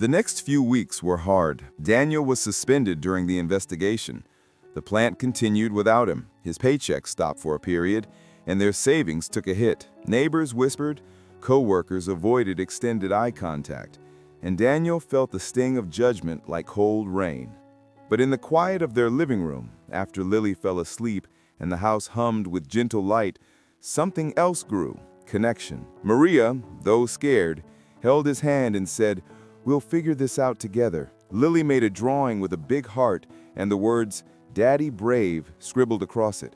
The next few weeks were hard. Daniel was suspended during the investigation. The plant continued without him. His paycheck stopped for a period, and their savings took a hit. Neighbors whispered, co-workers avoided extended eye contact, and Daniel felt the sting of judgment like cold rain. But in the quiet of their living room, after Lily fell asleep and the house hummed with gentle light, something else grew: connection. Maria, though scared, held his hand and said, "We'll figure this out together." Lily made a drawing with a big heart and the words, "Daddy Brave," scribbled across it.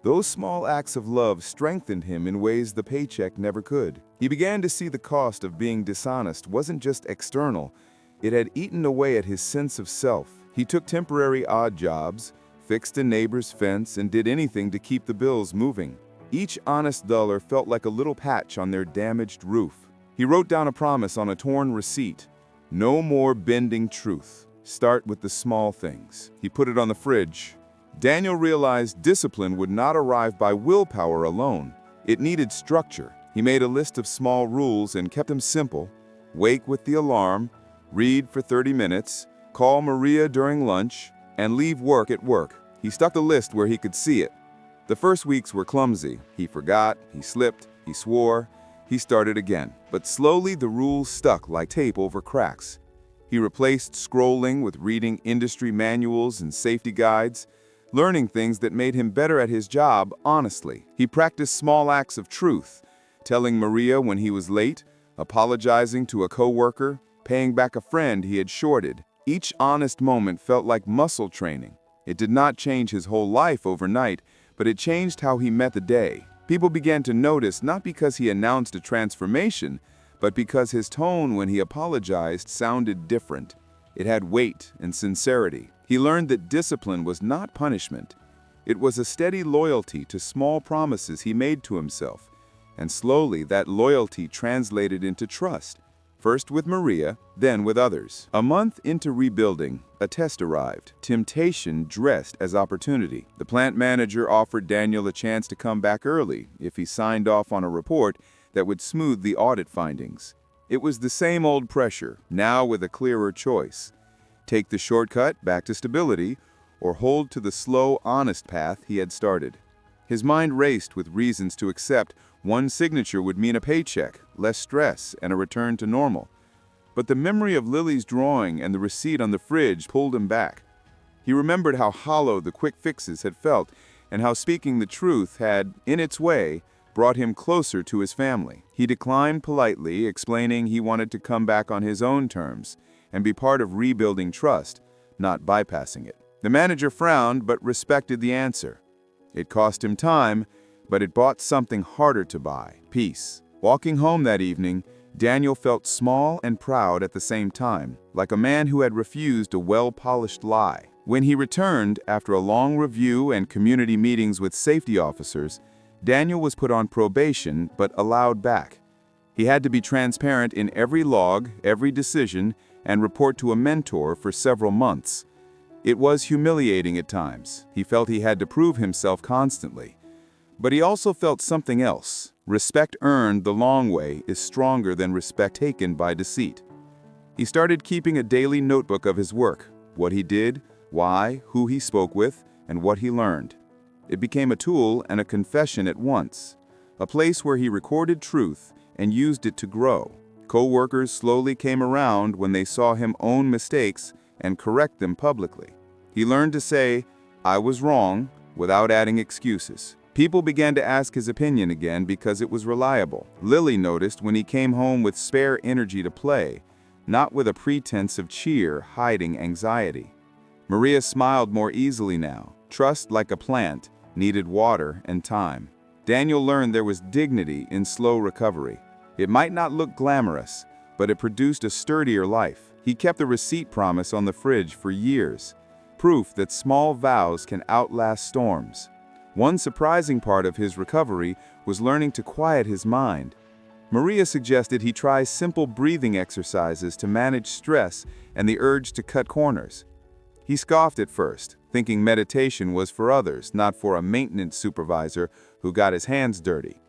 Those small acts of love strengthened him in ways the paycheck never could. He began to see the cost of being dishonest wasn't just external, it had eaten away at his sense of self. He took temporary odd jobs, fixed a neighbor's fence, and did anything to keep the bills moving. Each honest dollar felt like a little patch on their damaged roof. He wrote down a promise on a torn receipt: no more bending truth. Start with the small things. He put it on the fridge. Daniel realized discipline would not arrive by willpower alone. It needed structure. He made a list of small rules and kept them simple. Wake with the alarm, read for 30 minutes, call Maria during lunch, and leave work at work. He stuck the list where he could see it. The first weeks were clumsy. He forgot, he slipped, he swore. He started again. But slowly the rules stuck like tape over cracks. He replaced scrolling with reading industry manuals and safety guides, learning things that made him better at his job honestly. He practiced small acts of truth, telling Maria when he was late, apologizing to a coworker, paying back a friend he had shorted. Each honest moment felt like muscle training. It did not change his whole life overnight, but it changed how he met the day. People began to notice not because he announced a transformation, but because his tone when he apologized sounded different. It had weight and sincerity. He learned that discipline was not punishment. It was a steady loyalty to small promises he made to himself. And slowly that loyalty translated into trust, first with Maria, then with others. A month into rebuilding, a test arrived. Temptation dressed as opportunity. The plant manager offered Daniel a chance to come back early if he signed off on a report that would smooth the audit findings. It was the same old pressure, now with a clearer choice. Take the shortcut back to stability, or hold to the slow, honest path he had started. His mind raced with reasons to accept one signature would mean a paycheck, less stress, and a return to normal. But the memory of Lily's drawing and the receipt on the fridge pulled him back. He remembered how hollow the quick fixes had felt, and how speaking the truth had, in its way, brought him closer to his family. He declined politely, explaining he wanted to come back on his own terms and be part of rebuilding trust, not bypassing it. The manager frowned but respected the answer. It cost him time, but it bought something harder to buy: peace. Walking home that evening, Daniel felt small and proud at the same time, like a man who had refused a well-polished lie. When he returned, after a long review and community meetings with safety officers, Daniel was put on probation but allowed back. He had to be transparent in every log, every decision, and report to a mentor for several months. It was humiliating at times. He felt he had to prove himself constantly. But he also felt something else. Respect earned the long way is stronger than respect taken by deceit. He started keeping a daily notebook of his work: what he did, why, who he spoke with, and what he learned. It became a tool and a confession at once, a place where he recorded truth and used it to grow. Co-workers slowly came around when they saw him own mistakes and correct them publicly. He learned to say, "I was wrong," without adding excuses. People began to ask his opinion again because it was reliable. Lily noticed when he came home with spare energy to play, not with a pretense of cheer hiding anxiety. Maria smiled more easily now. Trust, like a plant, needed water and time. Daniel learned there was dignity in slow recovery. It might not look glamorous, but it produced a sturdier life. He kept the receipt promise on the fridge for years, proof that small vows can outlast storms. One surprising part of his recovery was learning to quiet his mind. Maria suggested he try simple breathing exercises to manage stress and the urge to cut corners. He scoffed at first, thinking meditation was for others, not for a maintenance supervisor who got his hands dirty.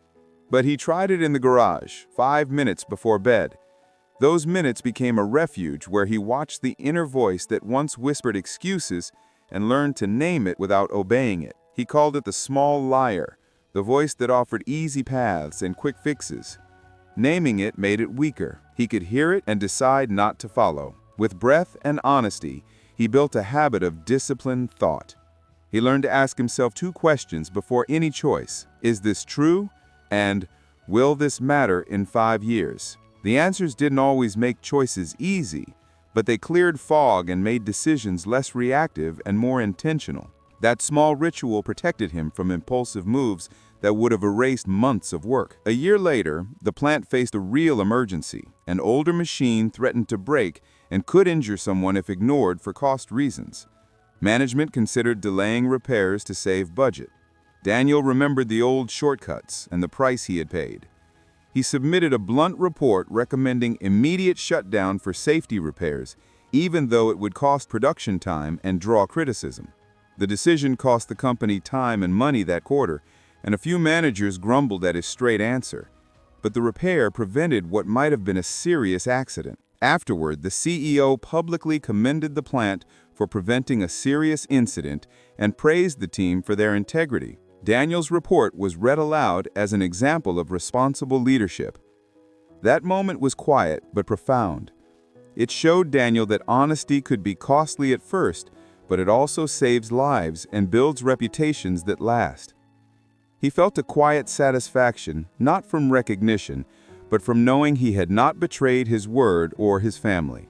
But he tried it in the garage, 5 minutes before bed. Those minutes became a refuge where he watched the inner voice that once whispered excuses and learned to name it without obeying it. He called it the small liar, the voice that offered easy paths and quick fixes. Naming it made it weaker. He could hear it and decide not to follow. With breath and honesty, he built a habit of disciplined thought. He learned to ask himself 2 questions before any choice. Is this true? And will this matter in 5 years? The answers didn't always make choices easy, but they cleared fog and made decisions less reactive and more intentional. That small ritual protected him from impulsive moves that would have erased months of work. A year later, the plant faced a real emergency. An older machine threatened to break and could injure someone if ignored for cost reasons. Management considered delaying repairs to save budget. Daniel remembered the old shortcuts and the price he had paid. He submitted a blunt report recommending immediate shutdown for safety repairs, even though it would cost production time and draw criticism. The decision cost the company time and money that quarter, and a few managers grumbled at his straight answer. But the repair prevented what might have been a serious accident. Afterward, the CEO publicly commended the plant for preventing a serious incident and praised the team for their integrity. Daniel's report was read aloud as an example of responsible leadership. That moment was quiet but profound. It showed Daniel that honesty could be costly at first, but it also saves lives and builds reputations that last. He felt a quiet satisfaction, not from recognition, but from knowing he had not betrayed his word or his family.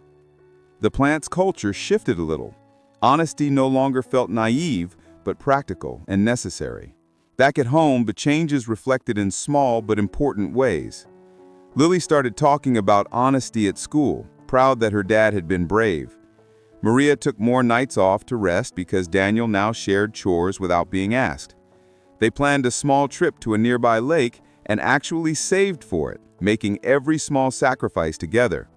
The plant's culture shifted a little. Honesty no longer felt naive, but practical and necessary. Back at home, the changes reflected in small but important ways. Lily started talking about honesty at school, proud that her dad had been brave. Maria took more nights off to rest because Daniel now shared chores without being asked. They planned a small trip to a nearby lake and actually saved for it, making every small sacrifice together.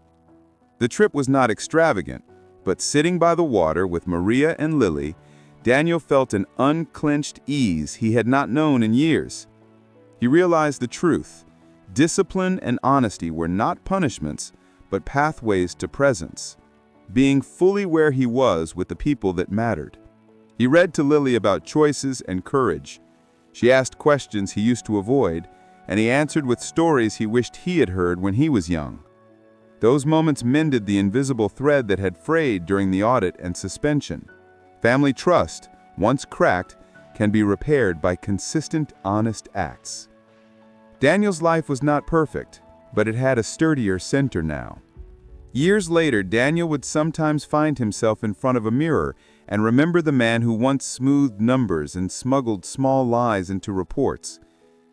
The trip was not extravagant, but sitting by the water with Maria and Lily, Daniel felt an unclenched ease he had not known in years. He realized the truth. Discipline and honesty were not punishments, but pathways to presence, being fully where he was with the people that mattered. He read to Lily about choices and courage. She asked questions he used to avoid, and he answered with stories he wished he had heard when he was young. Those moments mended the invisible thread that had frayed during the audit and suspension. Family trust, once cracked, can be repaired by consistent, honest acts. Daniel's life was not perfect, but it had a sturdier center now. Years later, Daniel would sometimes find himself in front of a mirror and remember the man who once smoothed numbers and smuggled small lies into reports.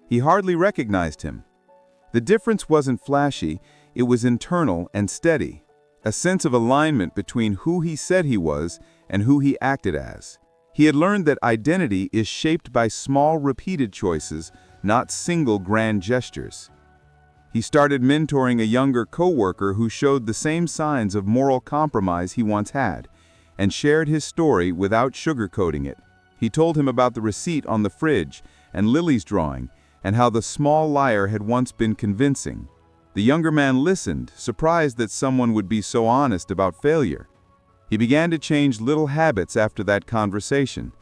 He hardly recognized him. The difference wasn't flashy, it was internal and steady, a sense of alignment between who he said he was and who he acted as. He had learned that identity is shaped by small, repeated choices, not single grand gestures. He started mentoring a younger coworker who showed the same signs of moral compromise he once had, and shared his story without sugarcoating it. He told him about the receipt on the fridge and Lily's drawing, and how the small liar had once been convincing. The younger man listened, surprised that someone would be so honest about failure. He began to change little habits after that conversation,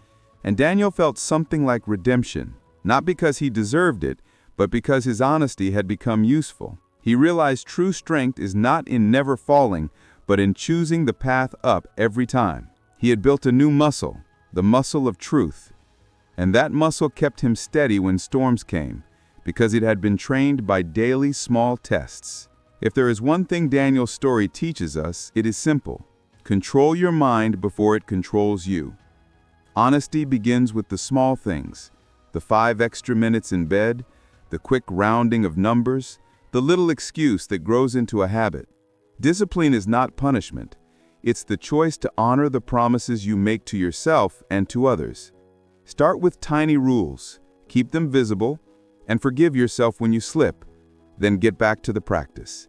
and Daniel felt something like redemption, not because he deserved it, but because his honesty had become useful. He realized true strength is not in never falling, but in choosing the path up every time. He had built a new muscle, the muscle of truth, and that muscle kept him steady when storms came, because it had been trained by daily small tests. If there is one thing Daniel's story teaches us, it is simple. Control your mind before it controls you. Honesty begins with the small things, the 5 extra minutes in bed, the quick rounding of numbers, the little excuse that grows into a habit. Discipline is not punishment. It's the choice to honor the promises you make to yourself and to others. Start with tiny rules, keep them visible, and forgive yourself when you slip, then get back to the practice.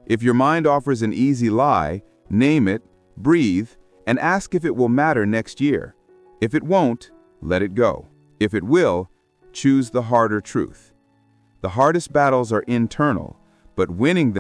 If your mind offers an easy lie, name it, breathe, and ask if it will matter next year. If it won't, let it go. If it will, choose the harder truth. The hardest battles are internal, but winning them